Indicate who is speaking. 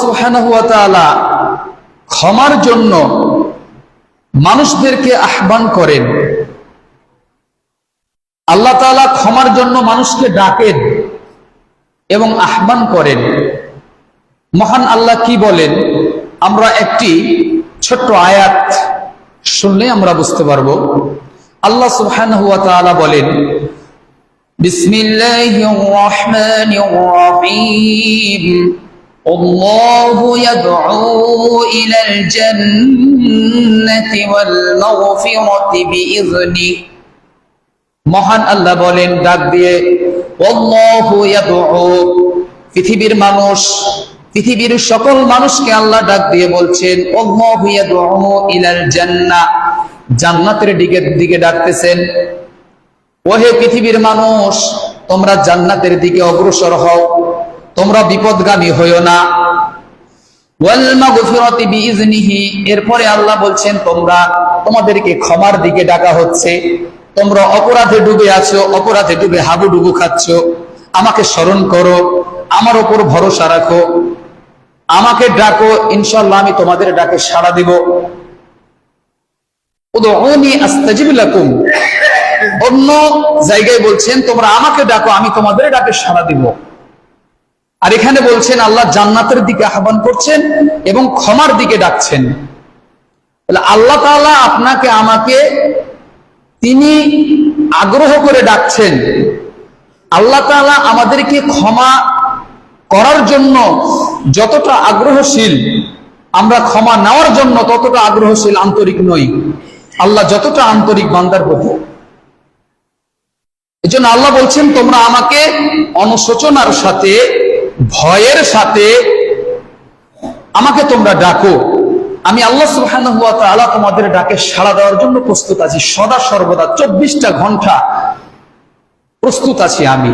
Speaker 1: সুবহানাহু ওয়া তাআলা ক্ষমার জন্য মানুষদেরকে আহ্বান করেন। আল্লাহ তাআলা ক্ষমার জন্য মানুষকে ডাকেন এবং আহ্বান করেন। মহান আল্লাহ কি বলেন আমরা একটি ছোট্ট আয়াত শুনলে আমরা বুঝতে পারবো। আল্লাহ সুবহানাহু ওয়া তাআলা বলেন, বিসমিল্লাহির রহমানির রহিম, আল্লাহু ইয়াদউ ইলাল জান্নাতি ওয়াল মাগফিরাতি বিইযনিহি। মহান আল্লাহ বলেন ডাক দিয়ে, আল্লাহু ইয়াদউ, পৃথিবীর মানুষ, পৃথিবীর সকল মানুষকে আল্লাহ ডাক দিয়ে বলছেন আল্লাহু ইয়াদউ ইলাল জান্নাহ, জান্নাতের দিকে ডাকতেছেন। ওহে পৃথিবীর মানুষ, তোমরা জান্নাতের দিকে অগ্রসর হও, তোমরা বিপদগামী হইও না। ওয়াল মাগফিরাতি বিইযনিহি, এরপরে আল্লাহ বলছেন তোমাদেরকে ক্ষমার দিকে ডাকা হচ্ছে। তোমরা অপরাধে ডুবে আছো, অপরাধে ডুবে হাবুডুবু খাচ্ছ, আমাকে স্মরণ করো, আমার উপর ভরসা রাখো, আমাকে ডাকো, ইনশাআল্লাহ আমি তোমাদের ডাকে সাড়া দিব। উদউনি আস্তাজিব লাকুম, অন্য জায়গায় বলছেন তোমরা আমাকে ডাকো, আমি তোমাদের ডাকে সাড়া দিব। আর এখানে বলছেন আল্লাহ জান্নাতের দিকে আহ্বান করছেন এবং ক্ষমার দিকে ডাকছেন। আল্লাহ তাআলা আপনাকে আমাকে তিনি আগ্রহ করে ডাকছেন। আল্লাহ তাআলা আমাদেরকে ক্ষমা করার জন্য যতটা আগ্রহশীল, আমরা ক্ষমা নেওয়ার জন্য ততটা আগ্রহশীল, আন্তরিক নই। আল্লাহ যতটা আন্তরিক বান্দার প্রতি, এজন্য আল্লাহ বলছেন তোমরা আমাকে অনুশোচনার সাথে, ভয়ের সাথে আমাকে তোমরা ডাকো। আমি আল্লাহ সুবহানাহু ওয়া তাআলা তোমাদের ডাকে সাড়া দেওয়ার জন্য প্রস্তুত আছি, সদা সর্বদা 24টা ঘন্টা প্রস্তুত আছি আমি।